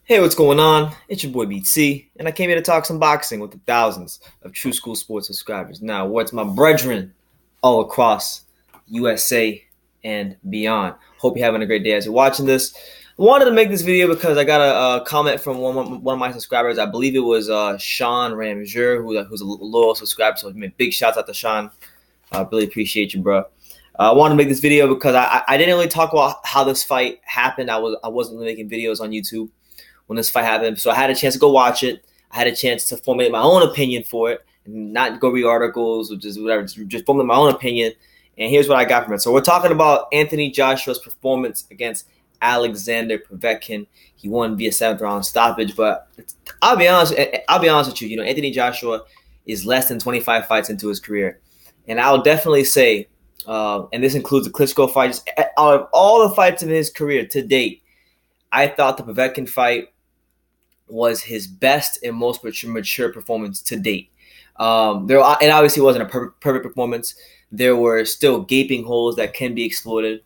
Hey, what's going on? It's your boy BT, and I came here to talk some boxing with the thousands of True School Sports subscribers. Now, what's my brethren all across USA and beyond? Hope you're having a great day as you're watching this. I wanted to make this video because I got a comment from one of my subscribers. I believe it was Sean Ramjur, who's a loyal subscriber. So big shouts out to Sean. I really appreciate you, bro. I wanted to make this video because I didn't really talk about how this fight happened. I wasn't really making videos on YouTube when this fight happened. So I had a chance to go watch it. I had a chance to formulate my own opinion for it and not go read articles or just whatever, just formulate my own opinion. And here's what I got from it. So we're talking about Anthony Joshua's performance against Alexander Povetkin. He won via 7th round stoppage, but I'll be honest with you. Anthony Joshua is less than 25 fights into his career. And I'll definitely say, and this includes the Klitschko fight, just out of all the fights in his career to date, I thought the Povetkin fight was his best and most mature performance to date. It obviously wasn't a perfect performance. There were still gaping holes that can be exploited,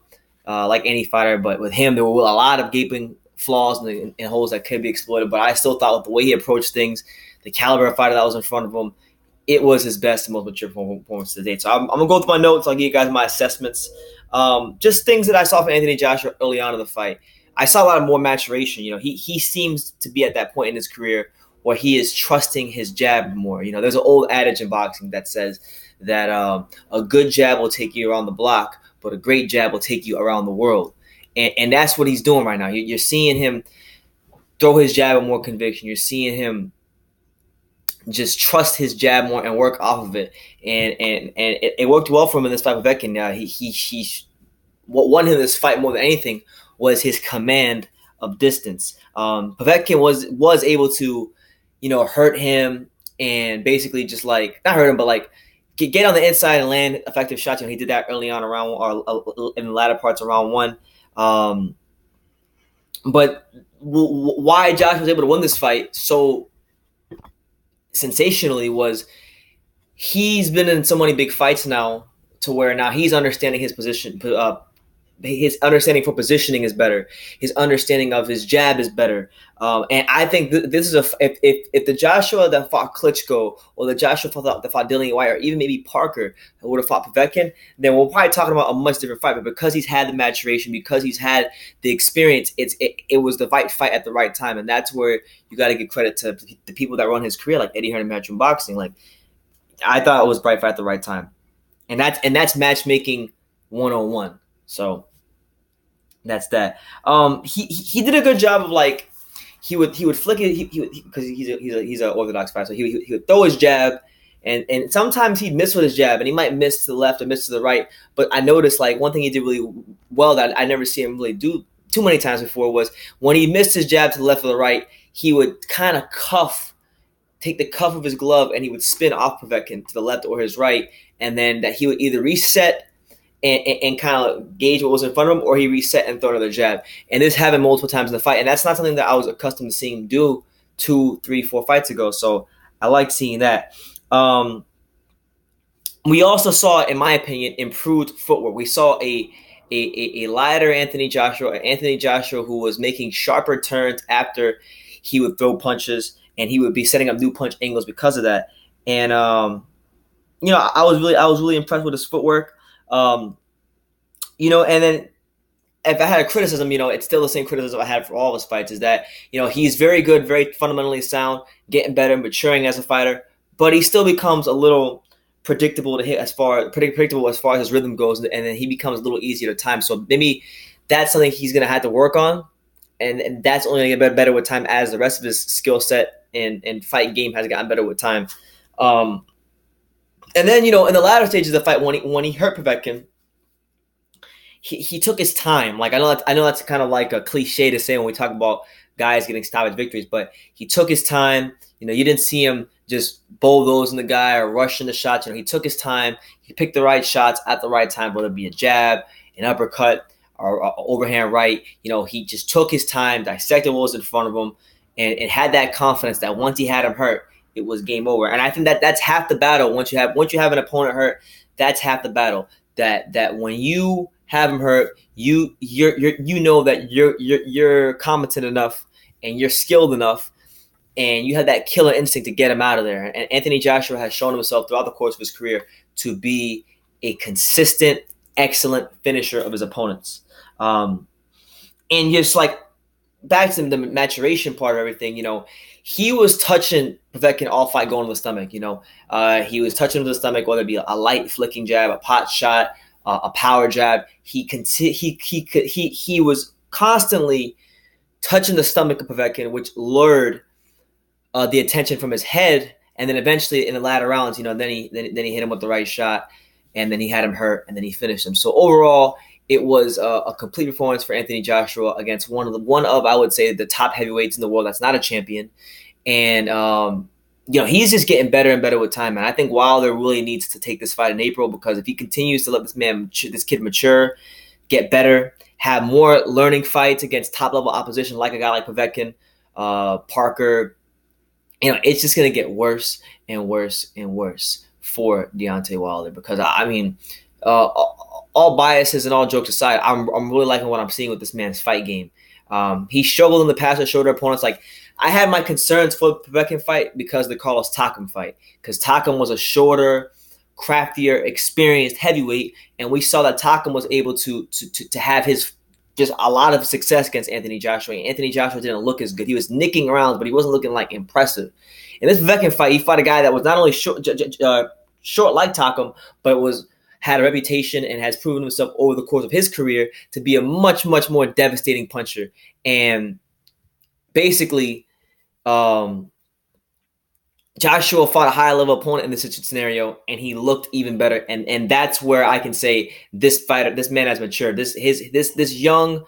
like any fighter. But with him, there were a lot of gaping flaws and holes that could be exploited. But I still thought with the way he approached things, the caliber of fighter that was in front of him, it was his best and most mature performance to date. So I'm going to go through my notes. I'll give you guys my assessments. Just things that I saw from Anthony Joshua early on in the fight. I saw a lot of more maturation. He seems to be at that point in his career where he is trusting his jab more. There's an old adage in boxing that says that a good jab will take you around the block, but a great jab will take you around the world. And that's what he's doing right now. You're seeing him throw his jab with more conviction. You're seeing him just trust his jab more and work off of it. And it worked well for him in this fight with Povetkin. What won him this fight more than anything was his command of distance. Povetkin was able to, hurt him and basically just not hurt him, but get on the inside and land effective shots. He did that early on around or in the latter parts of round one. But why Josh was able to win this fight so sensationally was he's been in so many big fights now to where now he's understanding his position. His understanding for positioning is better. His understanding of his jab is better. And I think this is if the Joshua that fought Klitschko or the Joshua that fought Dillian White or even maybe Parker would have fought Povetkin, then we're probably talking about a much different fight. But because he's had the maturation, because he's had the experience, it was the right fight at the right time. And that's where you got to give credit to the people that run his career, like Eddie Hearn and Matchroom Boxing. I thought it was right fight at the right time. And that's matchmaking 101. So that's that. He did a good job of he would flick it because he's an orthodox fighter. So he would throw his jab, and sometimes he'd miss with his jab, and he might miss to the left or miss to the right. But I noticed one thing he did really well that I never see him really do too many times before was when he missed his jab to the left or the right, he would kind of take the cuff of his glove, and he would spin off Povetkin to the left or his right, and then that he would either reset and kind of gauge what was in front of him, or he reset and throw another jab. And this happened multiple times in the fight, and that's not something that I was accustomed to seeing him do 2, 3, 4 fights ago. So I like seeing that. We also saw, in my opinion, improved footwork. We saw a lighter Anthony Joshua who was making sharper turns after he would throw punches, and he would be setting up new punch angles because of that. And I was really impressed with his footwork. And then if I had a criticism, it's still the same criticism I had for all of his fights, is that, he's very good, very fundamentally sound, getting better, maturing as a fighter, but he still becomes a little predictable to hit predictable as far as his rhythm goes, and then he becomes a little easier to time. So maybe that's something he's going to have to work on, and that's only going to get better with time as the rest of his skill set and fight game has gotten better with time. And then, in the latter stages of the fight, when he hurt Povetkin, he took his time. I know that's kind of like a cliche to say when we talk about guys getting stoppage victories, but he took his time. You didn't see him just bulldoze in the guy or rush in the shots. He took his time. He picked the right shots at the right time, whether it be a jab, an uppercut, or overhand right. He just took his time, dissected what was in front of him, and had that confidence that once he had him hurt, it was game over. And I think that's half the battle. Once you have an opponent hurt, that's half the battle. That when you have him hurt, you know that you're competent enough and you're skilled enough and you have that killer instinct to get him out of there. And Anthony Joshua has shown himself throughout the course of his career to be a consistent, excellent finisher of his opponents. And just like back to the maturation part of everything, he was touching Povetkin all fight going to the stomach. He was touching him to the stomach, whether it be a light flicking jab, a pot shot, a power jab. He was constantly touching the stomach of Povetkin, which lured the attention from his head, and then eventually in the latter rounds, then he hit him with the right shot, and then he had him hurt, and then he finished him. So overall, it was a complete performance for Anthony Joshua against one of I would say the top heavyweights in the world that's not a champion, and he's just getting better and better with time. And I think Wilder really needs to take this fight in April, because if he continues to let this kid mature, get better, have more learning fights against top level opposition like a guy like Povetkin, Parker, it's just going to get worse and worse and worse for Deontay Wilder, because all biases and all jokes aside, I'm really liking what I'm seeing with this man's fight game. He struggled in the past with shorter opponents. Like, I had my concerns for the Povetkin fight because of the Carlos Takam fight, because Takam was a shorter, craftier, experienced heavyweight, and we saw that Takam was able to have his just a lot of success against Anthony Joshua. And Anthony Joshua didn't look as good. He was nicking rounds, but he wasn't looking like impressive. In this Povetkin fight, he fought a guy that was not only short like Takam, but had a reputation and has proven himself over the course of his career to be a much, much more devastating puncher. And basically, Joshua fought a higher level opponent in this scenario, and he looked even better. And that's where I can say this man has matured. This young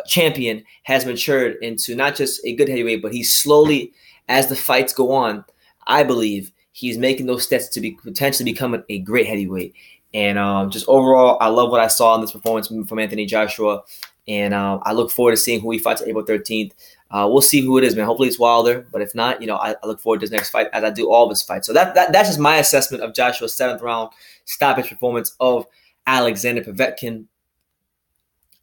champion has matured into not just a good heavyweight, but he's slowly, as the fights go on, I believe he's making those steps to be potentially becoming a great heavyweight. And just overall, I love what I saw in this performance from Anthony Joshua. And I look forward to seeing who he fights April 13th. We'll see who it is, man. Hopefully it's Wilder. But if not, I look forward to his next fight, as I do all of his fights. So that's just my assessment of Joshua's 7th round stoppage performance of Alexander Povetkin.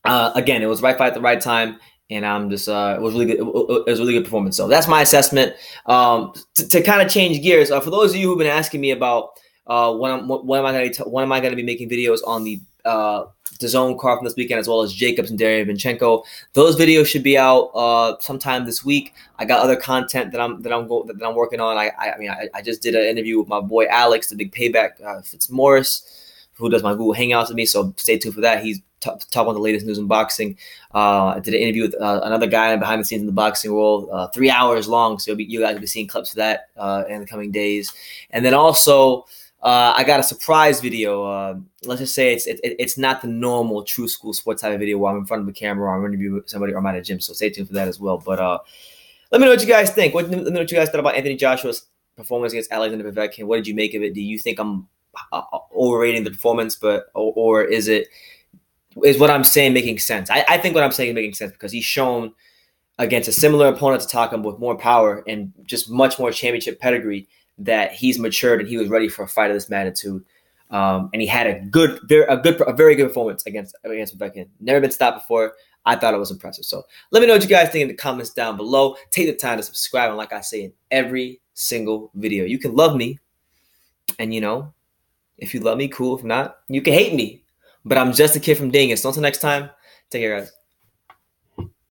Again, it was the right fight at the right time. And I'm just, it was really good. It was a really good performance. So that's my assessment. To kind of change gears, for those of you who've been asking me about when am I going to be making videos on the DAZN card from this weekend, as well as Jacobs and Derevyanchenko. Those videos should be out sometime this week. I got other content that I'm working on. I just did an interview with my boy Alex, the Big Payback Fitzmaurice, who does my Google Hangouts with me. So stay tuned for that. He's talking about the latest news in boxing. I did an interview with another guy behind the scenes in the boxing world, 3 hours long. So you guys will be seeing clips of that in the coming days. And then also, I got a surprise video. Let's just say it's not the normal True School Sports type of video where I'm in front of the camera or I'm interviewing with somebody or I'm at a gym. So stay tuned for that as well. But let me know what you guys think. Let me know what you guys thought about Anthony Joshua's performance against Alexander Povetkin. What did you make of it? Do you think I'm overrating the performance, or is what I'm saying making sense? I think what I'm saying is making sense, because he's shown against a similar opponent to Takam with more power and just much more championship pedigree that he's matured and he was ready for a fight of this magnitude. And he had a very good performance against Povetkin. Never been stopped before. I thought it was impressive. So let me know what you guys think in the comments down below. Take the time to subscribe. And like I say in every single video, you can love me. And if you love me, cool. If not, you can hate me. But I'm just a kid from Dingus. So until next time, take care, guys.